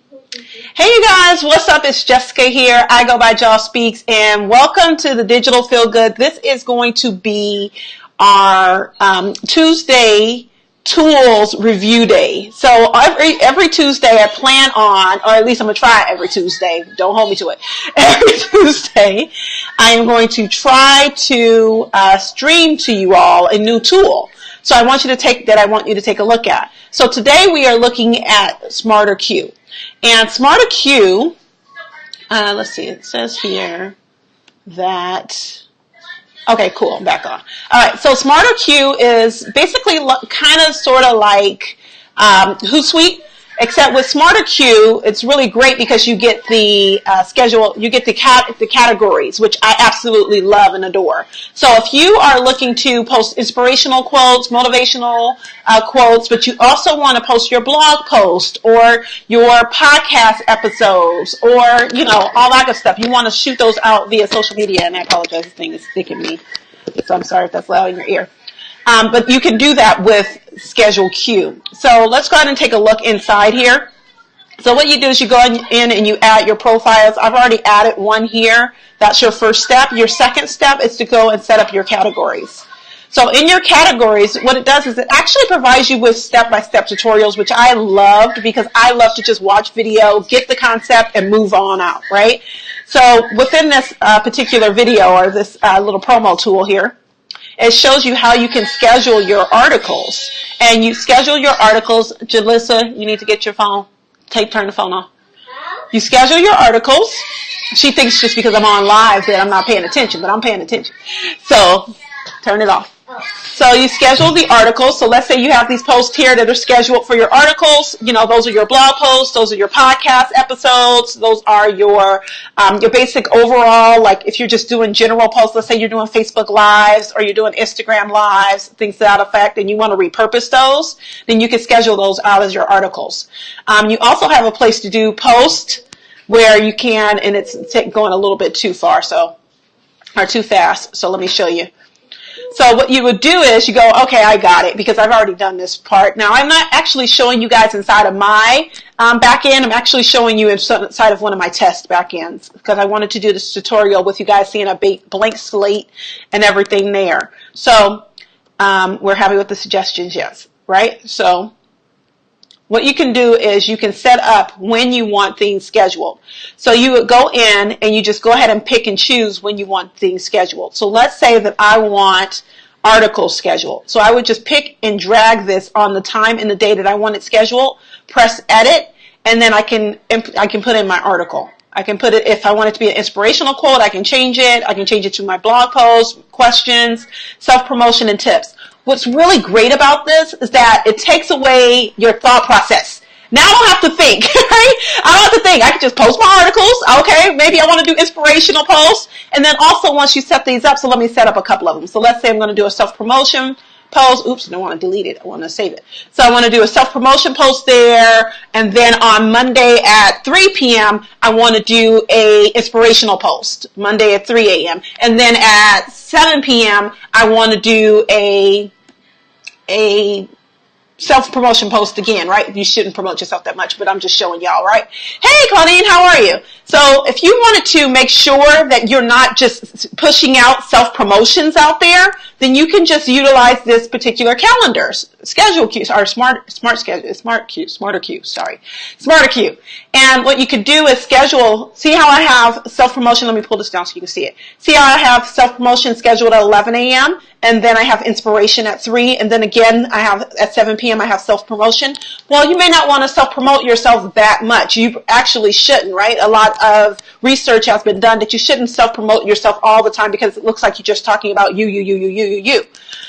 Hey you guys, what's up? It's Jessica here. I go by Jaw Speaks, and welcome to the Digital Feel Good. This is going to be our Tuesday tools review day. So every Tuesday I plan on, or at least I'm going to try every Tuesday. Don't hold me to it. Every Tuesday I am going to try to stream to you all a new tool. So I want you to take a look at. So today we are looking at Smarter Q. And Smarter Q, let's see, it says here that, okay, cool, I'm back on. All right, so Smarter Q is basically kind of sort of like Hootsuite, except with Smarter Q, it's really great because you get the schedule, you get the categories, which I absolutely love and adore. So if you are looking to post inspirational quotes, motivational quotes, but you also want to post your blog post or your podcast episodes or, you know, all that good stuff, you want to shoot those out via social media, and I apologize, this thing is sticking me, so I'm sorry if that's loud in your ear. But you can do that with Schedule Q. So let's go ahead and take a look inside here. So what you do is you go in and you add your profiles. I've already added one here. That's your first step. Your second step is to go and set up your categories. So in your categories, what it does is it actually provides you with step-by-step tutorials, which I loved because I love to just watch video, get the concept, and move on out, right? So within this particular video or this little promo tool here, it shows you how you can schedule your articles. And you schedule your articles. Jalissa, you need to get your phone. Turn the phone off. You schedule your articles. She thinks just because I'm on live that I'm not paying attention, but I'm paying attention. So, turn it off. So you schedule the articles. So let's say you have these posts here that are scheduled for your articles. You know, those are your blog posts. Those are your podcast episodes. Those are your basic overall, like if you're just doing general posts, let's say you're doing Facebook Lives or you're doing Instagram Lives, things to that effect, and you want to repurpose those, then you can schedule those out as your articles. You also have a place to do post where you can, and it's going a little bit too far, or too fast. So let me show you. So what you would do is you go, okay, I got it, because I've already done this part. Now, I'm not actually showing you guys inside of my back end. I'm actually showing you inside of one of my test back ends because I wanted to do this tutorial with you guys seeing a blank slate and everything there. So we're happy with the suggestions, yes, right? So what you can do is you can set up when you want things scheduled. So you would go in and you just go ahead and pick and choose when you want things scheduled. So let's say that I want articles scheduled. So I would just pick and drag this on the time and the day that I want it scheduled, press edit, and then I can put in my article. I can put it, if I want it to be an inspirational quote, I can change it. I can change it to my blog post, questions, self-promotion, and tips. What's really great about this is that it takes away your thought process. Now I don't have to think, right? I don't have to think. I can just post my articles. Okay, maybe I want to do inspirational posts. And then also once you set these up, so let me set up a couple of them. So let's say I'm going to do a self-promotion post. Oops, I don't want to delete it. I want to save it. So I want to do a self-promotion post there. And then on Monday at 3 p.m., I want to do a inspirational post. Monday at 3 a.m. And then at 7 p.m., I want to do a self-promotion post again, right? You shouldn't promote yourself that much, but I'm just showing y'all, right? Hey, Claudine, how are you? So if you wanted to make sure that you're not just pushing out self-promotions out there, then you can just utilize this particular calendar, Schedule Q, or Smarter Q. And what you could do is schedule, see how I have self-promotion, let me pull this down so you can see it. See how I have self-promotion scheduled at 11 a.m., and then I have inspiration at 3, and then again, I have at 7 p.m., I have self-promotion. Well, you may not want to self-promote yourself that much. You actually shouldn't, right? A lot of research has been done that you shouldn't self-promote yourself all the time because it looks like you're just talking about you.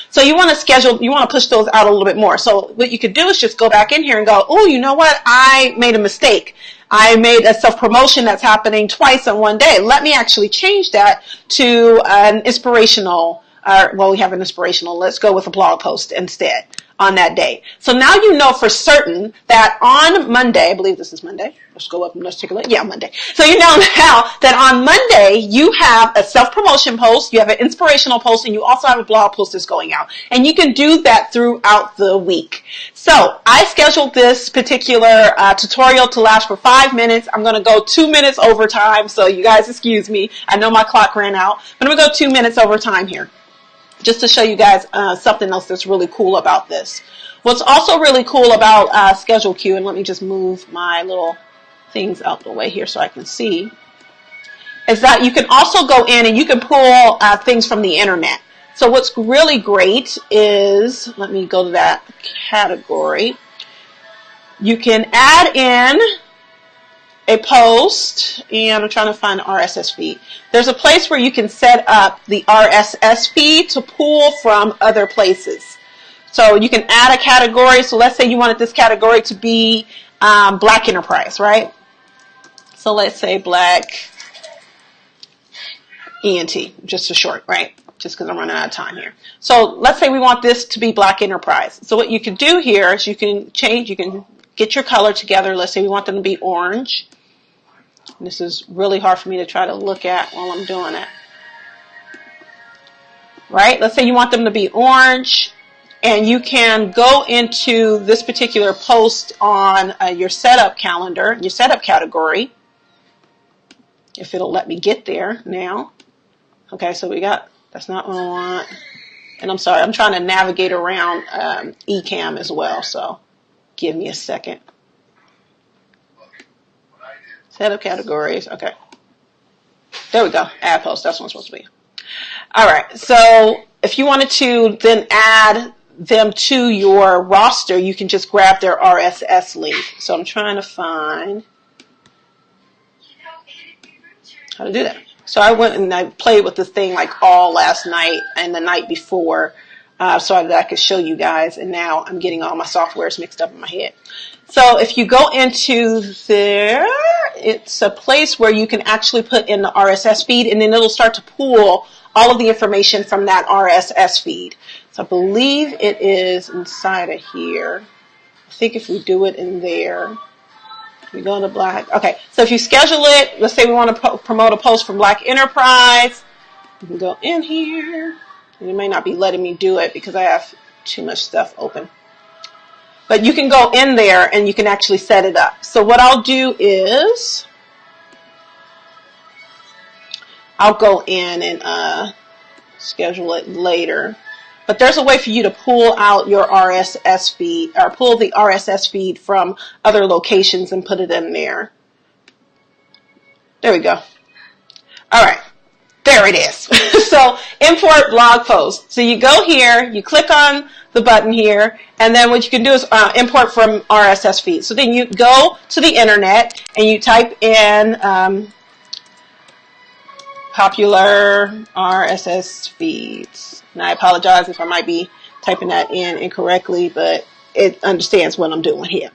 So you want to schedule, you want to push those out a little bit more. So what you could do is just go back in here and go, oh, you know what? I made a mistake. I made a self-promotion that's happening twice in one day. Let me actually change that to an inspirational, well, we have an inspirational. Let's go with a blog post instead. on that day. So now you know for certain that on Monday, I believe this is Monday. Let's go up and let's take a look. Yeah, Monday. So you know now that on Monday you have a self-promotion post, you have an inspirational post, and you also have a blog post that's going out. And you can do that throughout the week. So I scheduled this particular tutorial to last for 5 minutes. I'm going to go 2 minutes over time, so you guys excuse me. I know my clock ran out, but I'm going to go 2 minutes over time here, just to show you guys something else that's really cool about this. What's also really cool about Schedule Q, and let me just move my little things out the way here so I can see, is that you can also go in and you can pull things from the internet. So what's really great is, let me go to that category. You can add in a post, and I'm trying to find the RSS feed. There's a place where you can set up the RSS feed to pull from other places. So you can add a category. So let's say you wanted this category to be Black Enterprise, right? So let's say Black ENT, just a short, right? Just because I'm running out of time here. So let's say we want this to be Black Enterprise. So what you can do here is you can change, you can get your color together. Let's say we want them to be orange. This is really hard for me to try to look at while I'm doing it. Right? Let's say you want them to be orange, and you can go into this particular post on your setup calendar, your setup category, if it'll let me get there now. Okay, so we got, that's not what I want. And I'm sorry, I'm trying to navigate around eCam as well, so give me a second. Setup categories, okay. There we go, add post, that's what it's supposed to be. All right, so if you wanted to then add them to your roster, you can just grab their RSS link. So I'm trying to find how to do that. So I went and I played with this thing like all last night and the night before so that I could show you guys, and now I'm getting all my softwares mixed up in my head. So if you go into there, it's a place where you can actually put in the RSS feed, and then it'll start to pull all of the information from that RSS feed. So I believe it is inside of here. I think if we do it in there, we go to Black. Okay, so if you schedule it, let's say we want to promote a post from Black Enterprise, you can go in here. And it may not be letting me do it because I have too much stuff open. But you can go in there and you can actually set it up. So what I'll do is I'll go in and schedule it later. But there's a way for you to pull out your RSS feed, or pull the RSS feed from other locations and put it in there. There we go. All right. There it is. So import blog post. So you go here, you click on the button here, and then what you can do is import from RSS feed. So then you go to the internet and you type in popular RSS feeds. And I apologize if I might be typing that in incorrectly, but it understands what I'm doing here.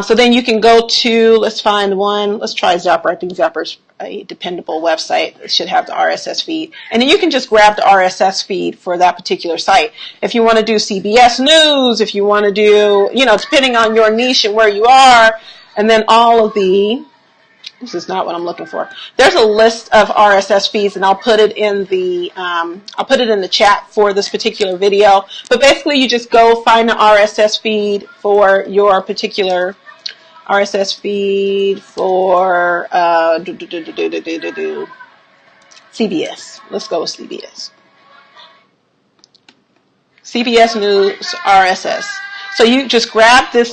So then you can go to, let's find one, let's try Zapper. I think Zapper's a dependable website. It should have the RSS feed. And then you can just grab the RSS feed for that particular site. If you want to do CBS News, if you want to do, you know, depending on your niche and where you are, and then all of the, this is not what I'm looking for. There's a list of RSS feeds, and I'll put it in the chat for this particular video. But basically, you just go find the RSS feed for your particular RSS feed for CBS. Let's go with CBS. CBS News RSS. So you just grab this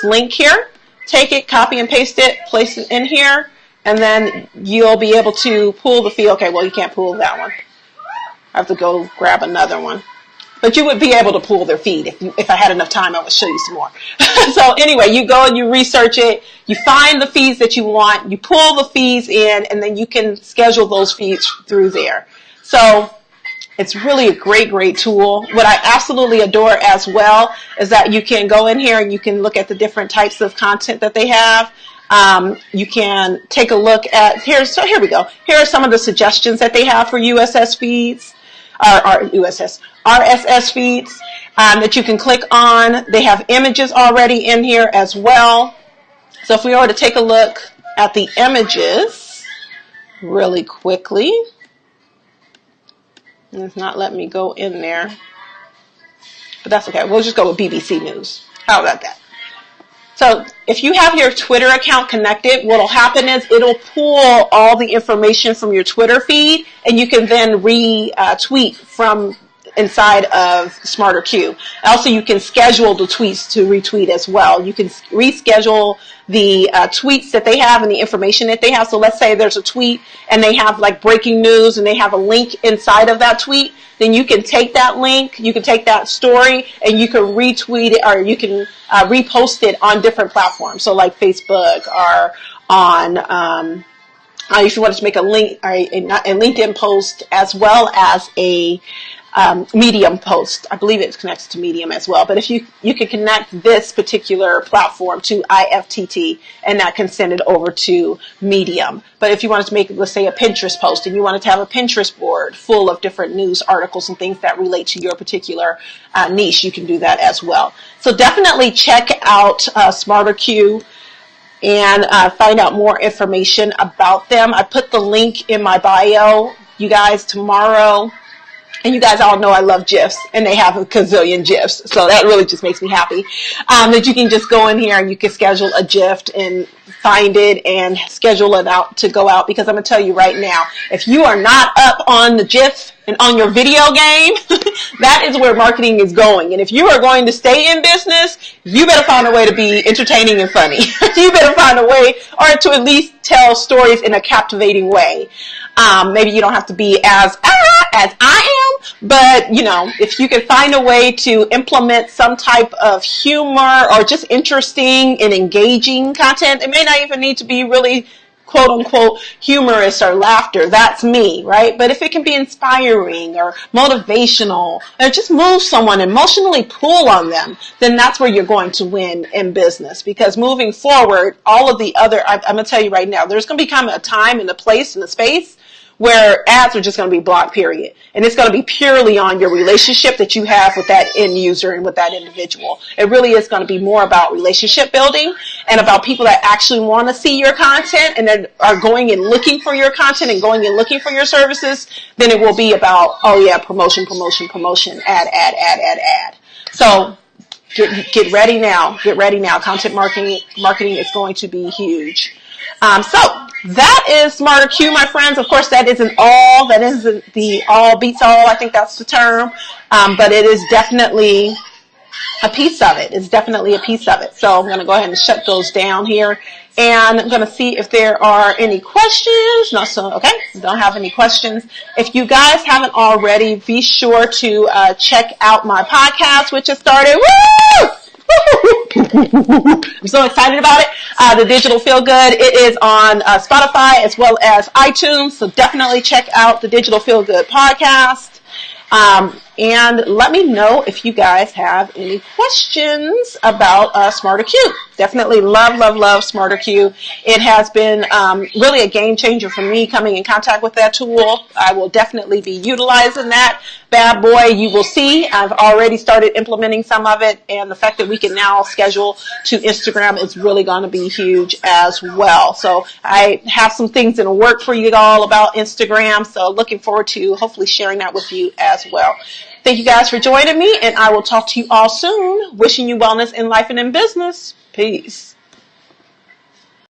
link here. Take it, copy and paste it, place it in here, and then you'll be able to pull the feed. Okay, well, you can't pull that one. I have to go grab another one. But you would be able to pull their feed. If I had enough time, I would show you some more. So anyway, you go and you research it. You find the feeds that you want. You pull the feeds in, and then you can schedule those feeds through there. So it's really a great, great tool. What I absolutely adore as well is that you can go in here and you can look at the different types of content that they have. You can take a look at, here we go. Here are some of the suggestions that they have for USS feeds. RSS feeds that you can click on. They have images already in here as well. So if we were to take a look at the images really quickly, it's not letting me go in there, but that's okay. We'll just go with BBC News. How about that? So if you have your Twitter account connected, what will happen is it'll pull all the information from your Twitter feed, and you can then retweet from inside of Smarter Q. Also, you can schedule the tweets to retweet as well. You can reschedule the tweets that they have and the information that they have. So let's say there's a tweet and they have like breaking news and they have a link inside of that tweet. Then you can take that link, you can take that story, and you can retweet it, or you can repost it on different platforms. So like Facebook, or on if you wanted to make a link, or a LinkedIn post, as well as a Medium post. I believe it connects to Medium as well. But if you can connect this particular platform to IFTT, and that can send it over to Medium. But if you wanted to make, let's say, a Pinterest post, and you wanted to have a Pinterest board full of different news articles and things that relate to your particular niche, you can do that as well. So definitely check out Smarter Q and find out more information about them. I put the link in my bio. You guys, tomorrow, and you guys all know I love GIFs, and they have a gazillion GIFs, so that really just makes me happy. That you can just go in here and you can schedule a GIF and find it and schedule it out to go out, because I'm going to tell you right now, if you are not up on the GIF and on your video game, that is where marketing is going. And if you are going to stay in business, you better find a way to be entertaining and funny. You better find a way, or to at least tell stories in a captivating way. Maybe you don't have to be as I am, but you know, if you can find a way to implement some type of humor or just interesting and engaging content, it may not even need to be really quote unquote humorous or laughter. That's me, right? But if it can be inspiring or motivational, or just move someone, emotionally pull on them, then that's where you're going to win in business. Because moving forward, all of the other, I'm going to tell you right now, there's going to become a time and a place and a space where ads are just going to be blocked, period. And it's going to be purely on your relationship that you have with that end user and with that individual. It really is going to be more about relationship building and about people that actually want to see your content and that are going and looking for your content and going and looking for your services. Then it will be about, oh yeah, promotion, ad. So get ready now. Get ready now. Content marketing is going to be huge. So that is Smarter Q, my friends. Of course, that isn't all. That isn't the all beats all. I think that's the term. But it is definitely a piece of it. It's definitely a piece of it. So I'm going to go ahead and shut those down here. And I'm going to see if there are any questions. No, so, okay, don't have any questions. If you guys haven't already, be sure to check out my podcast, which has started. Woo! I'm so excited about it. The Digital Feel Good. It is on Spotify as well as iTunes. So definitely check out the Digital Feel Good podcast. And let me know if you guys have any questions about Smarter Q. Definitely love Smarter Q. It has been really a game changer for me coming in contact with that tool. I will definitely be utilizing that bad boy. You will see I've already started implementing some of it, and the fact that we can now schedule to Instagram is really going to be huge as well. So I have some things in the work for you all about Instagram, so looking forward to hopefully sharing that with you as well. Thank you guys for joining me, and I will talk to you all soon. Wishing you wellness in life and in business. Peace.